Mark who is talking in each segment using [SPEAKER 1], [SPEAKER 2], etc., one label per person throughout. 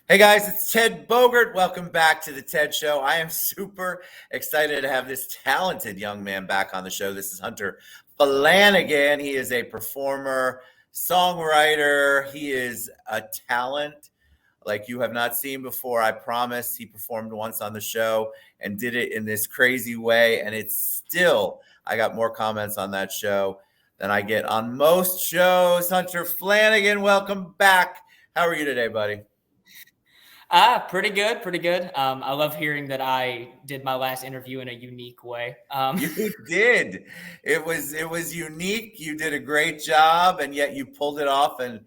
[SPEAKER 1] Hey guys, it's Ted Bogert. Welcome back to the TED Show. I am super excited to have this talented young man back on the show. This is Hunter Flanagan. He is a performer, songwriter. He is a talent like you have not seen before. I promise. He performed once on the show and did it in this crazy way. And it's still, I got more comments on that show than I get on most shows. Hunter Flanagan, welcome back. How are you today, buddy?
[SPEAKER 2] Pretty good, pretty good. I love hearing that I did my last interview in a unique way.
[SPEAKER 1] You did. It was unique. You did a great job, and yet you pulled it off and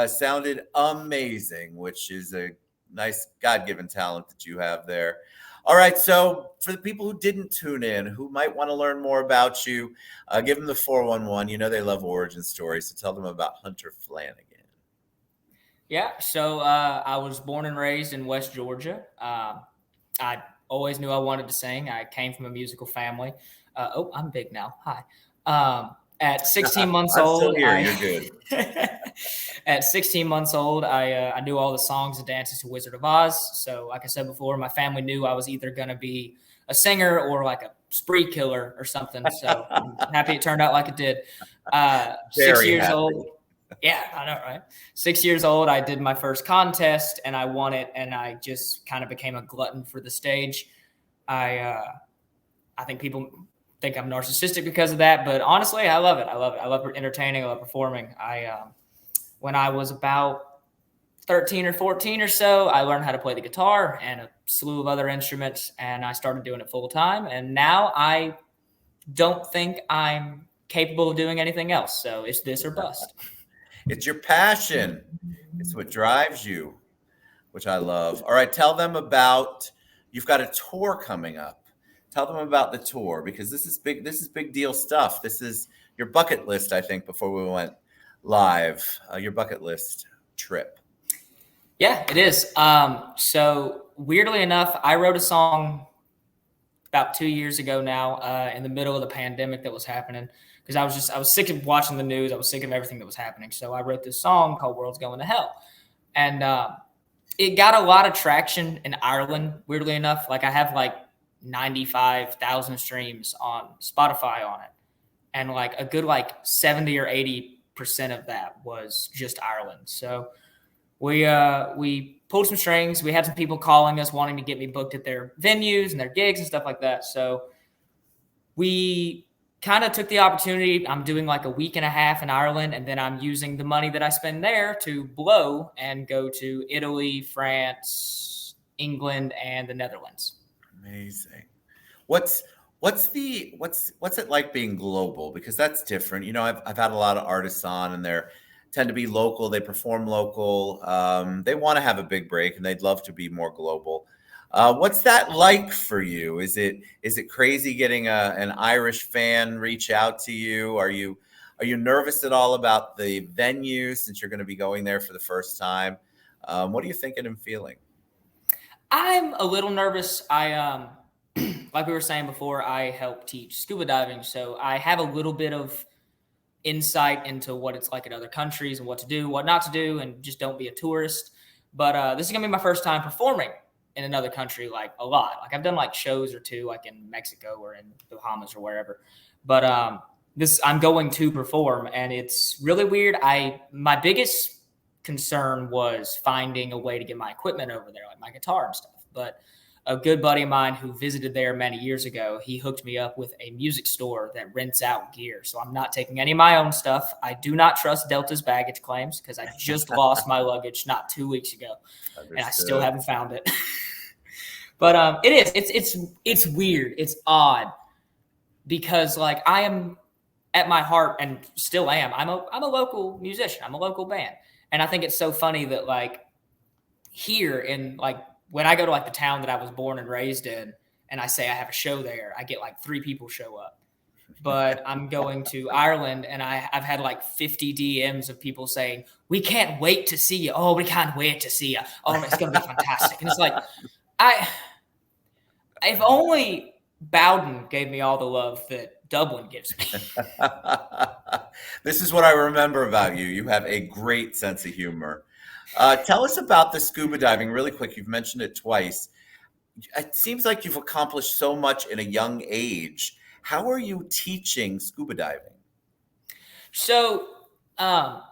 [SPEAKER 1] sounded amazing, which is a nice God-given talent that you have there. All right, so for the people who didn't tune in, who might want to learn more about you, give them the 411. You know they love origin stories, so tell them about Hunter Flanagan.
[SPEAKER 2] Yeah, so I was born and raised in West Georgia. I always knew I wanted to sing. I came from a musical family. I'm big now. Hi. At 16 months
[SPEAKER 1] I'm still
[SPEAKER 2] old,
[SPEAKER 1] here. You're good.
[SPEAKER 2] at 16 months old, I knew all the songs and dances to Wizard of Oz. So, like I said before, my family knew I was either going to be a singer or like a spree killer or something. So I'm happy it turned out like it did. Six
[SPEAKER 1] Very
[SPEAKER 2] years
[SPEAKER 1] happy.
[SPEAKER 2] old. Yeah, I know, right? 6 years old, I did my first contest and I won it, and I just kind of became a glutton for the stage. I think people think I'm narcissistic because of that, but honestly, I love it. I love it. I love entertaining. I love performing. When I was about 13 or 14 or so, I learned how to play the guitar and a slew of other instruments, and I started doing it full time. And now I don't think I'm capable of doing anything else. So it's this or bust.
[SPEAKER 1] It's your passion. It's what drives you, which I love. All right, tell them about you've got a tour coming up. Tell them about the tour because this is big. This is big deal stuff. This is your bucket list, I think, before we went live. Your bucket list trip.
[SPEAKER 2] Yeah, it is. So weirdly enough, I wrote a song about 2 years ago now, in the middle of the pandemic that was happening, because I was sick of watching the news. I was sick of everything that was happening. So I wrote this song called "World's Going to Hell," and it got a lot of traction in Ireland. Weirdly enough, like I have like 95,000 streams on Spotify on it, and like a good like 70 or 80% of that was just Ireland. So we pulled some strings. We had some people calling us wanting to get me booked at their venues and their gigs and stuff like that. So we kind of took the opportunity. I'm doing like a week and a half in Ireland, and then I'm using the money that I spend there to blow and go to Italy, France, England, and the Netherlands.
[SPEAKER 1] Amazing. What's what's it like being global? Because that's different. You know, I've had a lot of artists on, and they're tend to be local. They perform local. They want to have a big break, and they'd love to be more global. What's that like for you? Is it crazy getting an Irish fan reach out to you? Are you nervous at all about the venue since you're going to be going there for the first time? What are you thinking and feeling?
[SPEAKER 2] I'm a little nervous. Like we were saying before, I help teach scuba diving, so I have a little bit of insight into what it's like in other countries and what to do, what not to do, and just don't be a tourist. But this is gonna be my first time performing in another country, like a lot. Like I've done like shows or two, like in Mexico or in the Bahamas or wherever. But this I'm going to perform, and it's really weird. My biggest concern was finding a way to get my equipment over there, like my guitar and stuff. But a good buddy of mine who visited there many years ago, he hooked me up with a music store that rents out gear. So I'm not taking any of my own stuff. I do not trust Delta's baggage claims because I just lost my luggage not 2 weeks ago, and I still
[SPEAKER 1] Understood.
[SPEAKER 2] haven't found it. But it is. It's weird. It's odd because like I am at my heart and still am. I'm a local musician. I'm a local band, and I think it's so funny that like here in like when I go to like the town that I was born and raised in and I say I have a show there, I get like 3 people show up. But I'm going to Ireland and I've had like 50 DMs of people saying, "We can't wait to see you. Oh, we can't wait to see you. Oh, it's going to be fantastic." And it's like, I, if only Bowden gave me all the love that Dublin gives me.
[SPEAKER 1] This is what I remember about you. You have a great sense of humor. Tell us about the scuba diving really quick. You've mentioned it twice. It seems like you've accomplished so much in a young age. How are you teaching scuba diving?
[SPEAKER 2] So, um,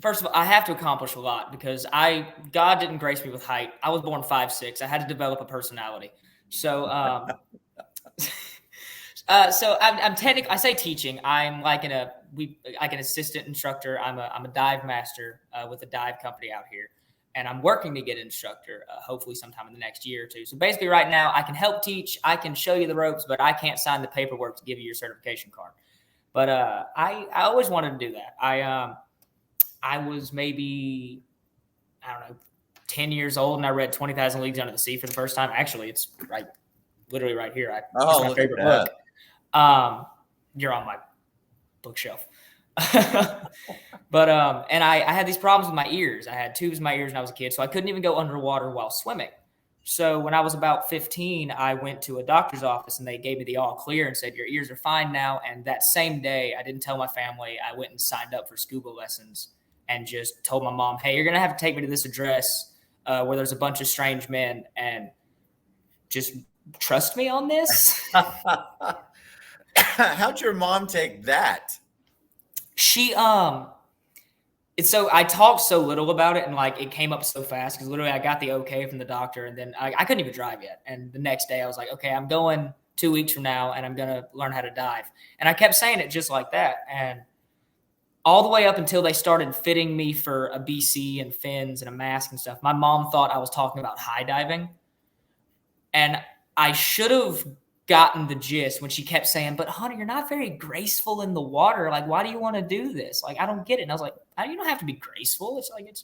[SPEAKER 2] first of all, I have to accomplish a lot because God didn't grace me with height. I was born 5'6". I had to develop a personality. So, I'm technically, I say teaching. I'm like like an assistant instructor. I'm a dive master with a dive company out here, and I'm working to get an instructor. Hopefully, sometime in the next year or two. So basically, right now, I can help teach. I can show you the ropes, but I can't sign the paperwork to give you your certification card. But I always wanted to do that. I was maybe, I don't know, 10 years old, and I read 20,000 Leagues Under the Sea for the first time. Actually, it's literally right here. It's
[SPEAKER 1] Oh,
[SPEAKER 2] my
[SPEAKER 1] look at
[SPEAKER 2] favorite
[SPEAKER 1] that.
[SPEAKER 2] book. You're on my bookshelf. But and I had these problems with my ears. I had tubes in my ears when I was a kid, so I couldn't even go underwater while swimming. So when I was about 15, I went to a doctor's office and they gave me the all clear and said, your ears are fine now. And that same day, I didn't tell my family. I went and signed up for scuba lessons and just told my mom, hey, you're going to have to take me to this address where there's a bunch of strange men and just trust me on this.
[SPEAKER 1] How'd your mom take that?
[SPEAKER 2] She it's so I talked so little about it and like it came up so fast because literally I got the okay from the doctor and then I couldn't even drive yet. And the next day I was like, okay, I'm going 2 weeks from now and I'm gonna learn how to dive. And I kept saying it just like that. And all the way up until they started fitting me for a BC and fins and a mask and stuff, my mom thought I was talking about high diving. And I should have gotten the gist when she kept saying, but honey, you're not very graceful in the water. Like, why do you want to do this? Like, I don't get it. And I was like, you don't have to be graceful. It's like, it's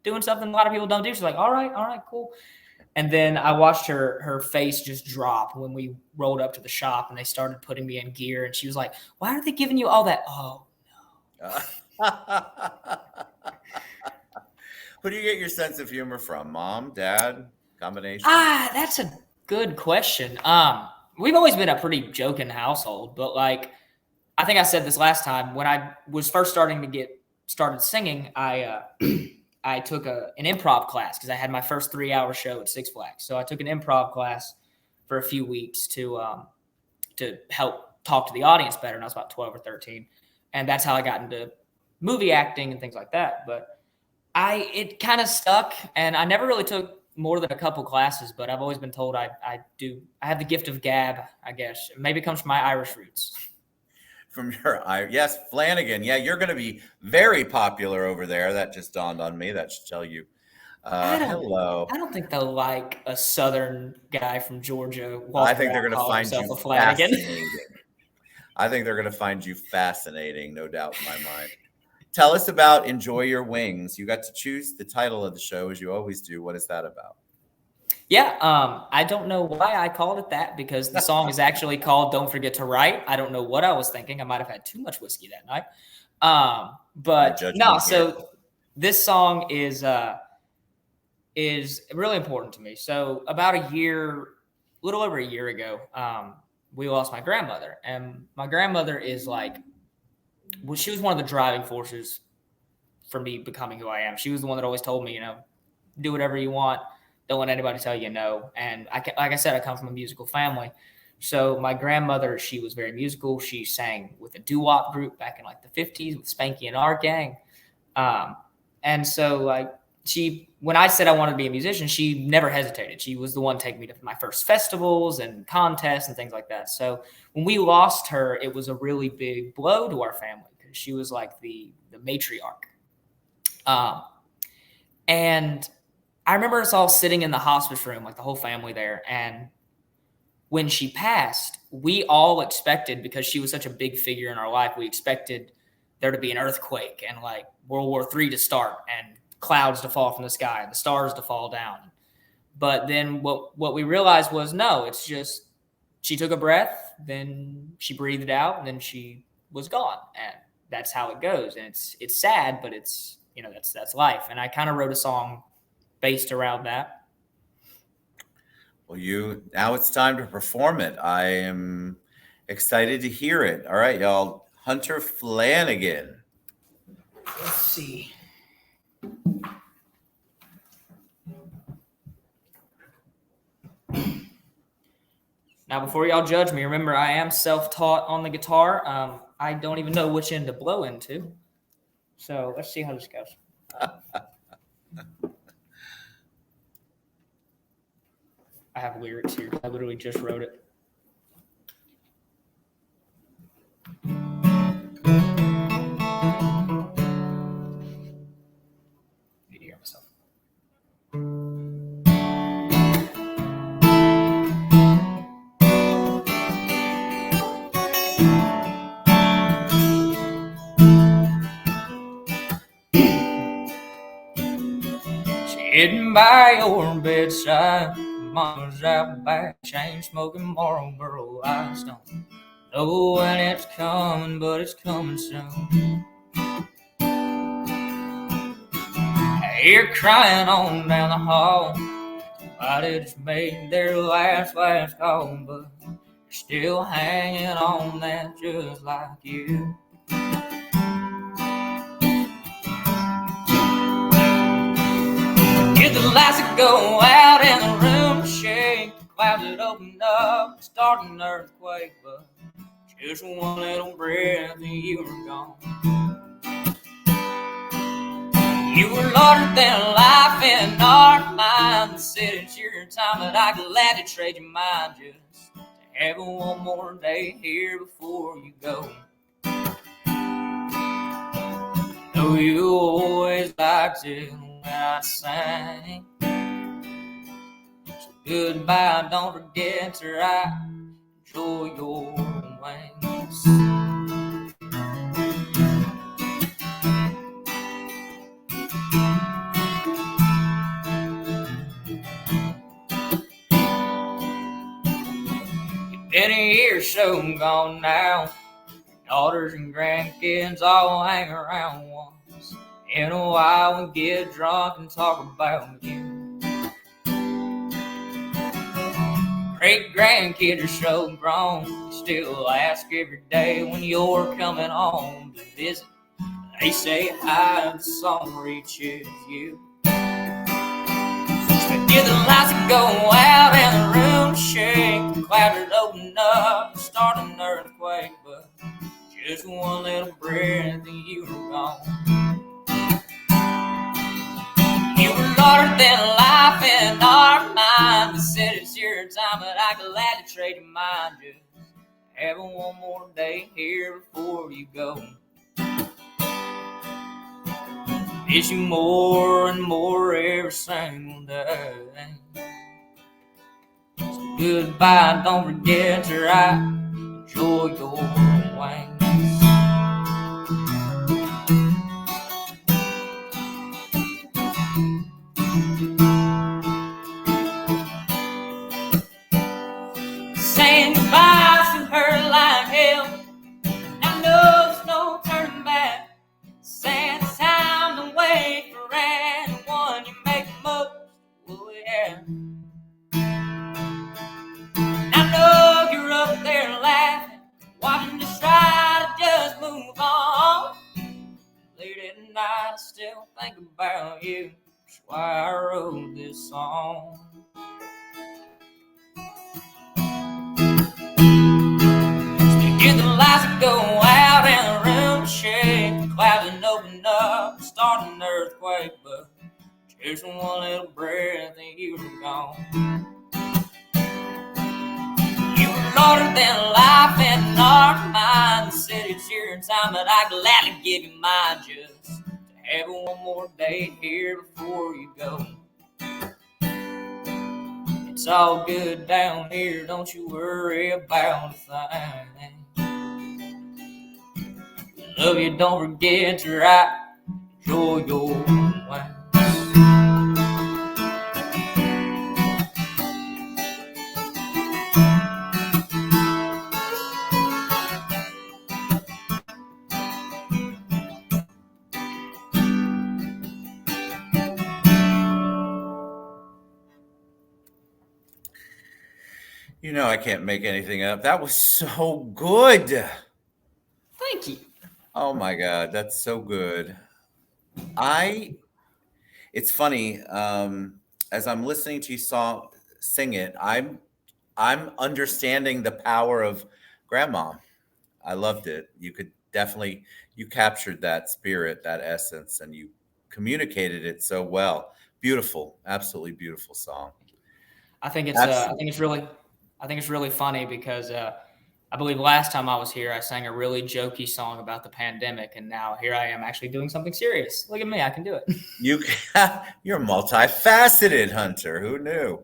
[SPEAKER 2] doing something a lot of people don't do. She's like, all right, cool. And then I watched her face just drop when we rolled up to the shop and they started putting me in gear. And she was like, why are they giving you all that? Oh,
[SPEAKER 1] Who do you get your sense of humor from? Mom, dad, combination?
[SPEAKER 2] that's a good question. We've always been a pretty joking household, but like, I think I said this last time when I was first starting to get started singing. I took an improv class because I had my first 3-hour show at Six Flags. So I took an improv class for a few weeks to help talk to the audience better. And I was about 12 or 13, and that's how I got into movie acting and things like that. But it kind of stuck, and I never really took more than a couple classes. But I've always been told I have the gift of gab. I guess maybe it comes from my Irish roots.
[SPEAKER 1] From yes, Flanagan. Yeah, you're going to be very popular over there. That just dawned on me. That should tell you. Hello.
[SPEAKER 2] I don't think they'll like a Southern guy from Georgia
[SPEAKER 1] I
[SPEAKER 2] walking
[SPEAKER 1] think they're
[SPEAKER 2] around
[SPEAKER 1] going to
[SPEAKER 2] calling
[SPEAKER 1] find
[SPEAKER 2] himself
[SPEAKER 1] you
[SPEAKER 2] a Flanagan.
[SPEAKER 1] fascinating. I think they're going to find you fascinating, no doubt in my mind. Tell us about Enjoy Your Wings. You got to choose the title of the show as you always do. What is that about?
[SPEAKER 2] Yeah, I don't know why I called it that because the song is actually called "Don't Forget to Write." I don't know what I was thinking. I might have had too much whiskey that night. But no, so this song is really important to me. So about a little over a year ago, we lost my grandmother, and my grandmother is like, well, she was one of the driving forces for me becoming who I am. She was the one that always told me, do whatever you want. Don't let anybody tell you no. And like I said, I come from a musical family. So my grandmother, she was very musical. She sang with a doo-wop group back in like the 50s with Spanky and our gang. And so like when I said I wanted to be a musician, she never hesitated. She was the one taking me to my first festivals and contests and things like that. So when we lost her, it was a really big blow to our family because she was like the matriarch. And I remember us all sitting in the hospice room, like the whole family there. And when she passed, we all expected, because she was such a big figure in our life, we expected there to be an earthquake and like World War III to start and clouds to fall from the sky and the stars to fall down. But then what we realized was, no, it's just she took a breath, then she breathed out, and then she was gone. And that's how it goes. And it's sad, but it's, that's life. And I kind of wrote a song based around that.
[SPEAKER 1] Well, now it's time to perform it. I am excited to hear it. All right, y'all. Hunter Flanagan.
[SPEAKER 2] Let's see. Now, before y'all judge me, remember I am self-taught on the guitar. I don't even know which end to blow into. So let's see how this goes. I have lyrics here. I literally just wrote it. I need to hear myself. Sitting by your bedside, mama's out back, chain smoking Marlboro Ice. Don't know when it's coming, but it's coming soon. I hear crying on down the hall. Somebody just made their last call, but they're still hanging on that just like you. Get the lights that go out and the room shake. The clouds that open up, start an earthquake, but just one little breath and you were gone. You were larger than life in our minds. Said it's your time, but I gladly trade your mind just to have one more day here before you go. Know you always liked it when I sang. So goodbye, don't forget to write. Enjoy your wings. Been a year or so gone now. Daughters and grandkids all hang around once in a while and get drunk and talk about you. Great grandkids are so grown, they still ask every day when you're coming home to visit. They say hi if the song reaches you. Get the lights that go out and the room shake. The clouds that open up, start an earthquake, but just one little breath and you were gone. You were larger than life in our minds. I said it's your time, but I gladly trade your mind. Just having one more day here before you go. Miss you more and more every single day. So goodbye, don't forget to write. Enjoy your wings. Saying goodbye to her like hell. I know there's no turning back. Saying it's time to wait for anyone. You make the most, oh yeah. I know you're up there laughing, watching us try to just move on. Late at night, I still think about you. That's why I wrote this song. Get the lights that go out and the room shake. The clouds that open up, start an earthquake, but just one little breath and you were gone. You were larger than life in our minds. Said it's your time, but I gladly give you mine just to have one more day here before you go. It's all good down here, don't you worry about a thing. Love you, don't forget to write. Enjoy your wings.
[SPEAKER 1] You know I can't make anything up. That was so good.
[SPEAKER 2] Thank you.
[SPEAKER 1] Oh my God, that's so good. It's funny, as I'm listening to you sing it, I'm I'm understanding the power of grandma. I loved it. You captured that spirit, that essence, and you communicated it so well. Beautiful, absolutely beautiful song.
[SPEAKER 2] I think
[SPEAKER 1] Absolutely.
[SPEAKER 2] it's really, I think it's really funny because I believe last time I was here, I sang a really jokey song about the pandemic, and now here I am actually doing something serious. Look at me, I can do it.
[SPEAKER 1] You're multifaceted, Hunter. Who knew?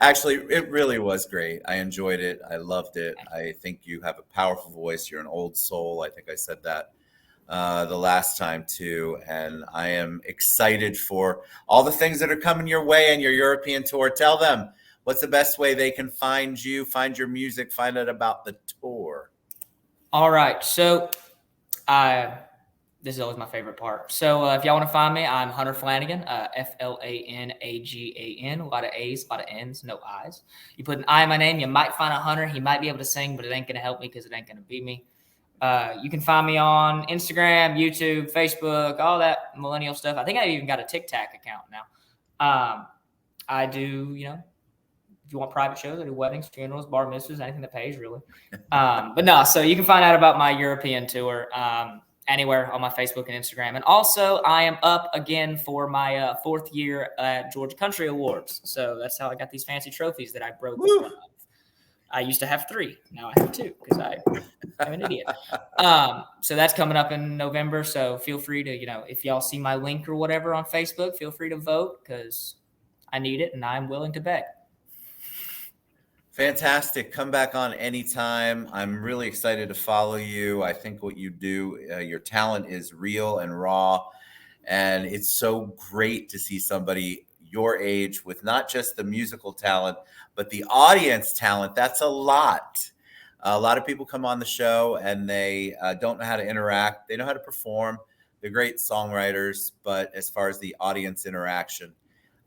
[SPEAKER 1] Actually, it really was great. I enjoyed it. I loved it. I think you have a powerful voice. You're an old soul. I think I said that the last time too. And I am excited for all the things that are coming your way in your European tour. Tell them what's the best way they can find you, find your music, find out about the tour.
[SPEAKER 2] All right, so I this is always my favorite part. So if y'all want to find me, I'm Hunter Flanagan, Flanagan. A lot of A's, a lot of N's, no I's. You put an I in my name, you might find a Hunter. He might be able to sing, but it ain't gonna help me because it ain't gonna be me. You can find me on Instagram, YouTube, Facebook, all that millennial stuff. I think I even got a TikTok account now. I do, if you want private shows, I do weddings, funerals, bar mitzvahs, anything that pays really. But no, so you can find out about my European tour anywhere on my Facebook and Instagram. And also, I am up again for my fourth year at Georgia Country Awards. So that's how I got these fancy trophies that I broke
[SPEAKER 1] Woo.
[SPEAKER 2] one of. I used to have 3. Now I have 2 because I'm an idiot. So that's coming up in November. So feel free to, if y'all see my link or whatever on Facebook, feel free to vote because I need it and I'm willing to beg.
[SPEAKER 1] Fantastic. Come back on anytime. I'm really excited to follow you. I think what you do, your talent is real and raw. And it's so great to see somebody your age with not just the musical talent, but the audience talent. That's a lot. A lot of people come on the show and they don't know how to interact. They know how to perform. They're great songwriters, but as far as the audience interaction,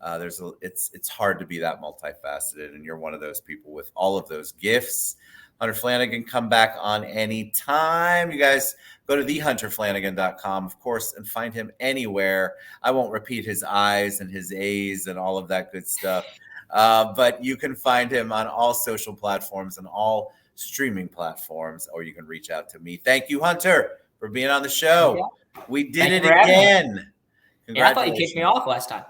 [SPEAKER 1] it's hard to be that multifaceted, and you're one of those people with all of those gifts. Hunter Flanagan, come back on anytime. You guys go to thehunterflanagan.com, of course, and find him anywhere. I won't repeat his I's and his A's and all of that good stuff, but you can find him on all social platforms and all streaming platforms, or you can reach out to me. Thank you, Hunter, for being on the show. We did
[SPEAKER 2] Thank you
[SPEAKER 1] it
[SPEAKER 2] for having me.
[SPEAKER 1] again.
[SPEAKER 2] Yeah, I thought you kicked me off last time.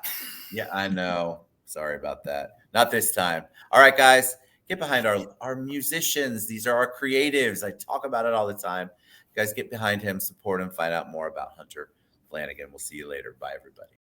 [SPEAKER 1] Yeah, I know. Sorry about that. Not this time. All right, guys, get behind our musicians. These are our creatives. I talk about it all the time. You guys get behind him, support him, find out more about Hunter Flanagan. We'll see you later. Bye, everybody.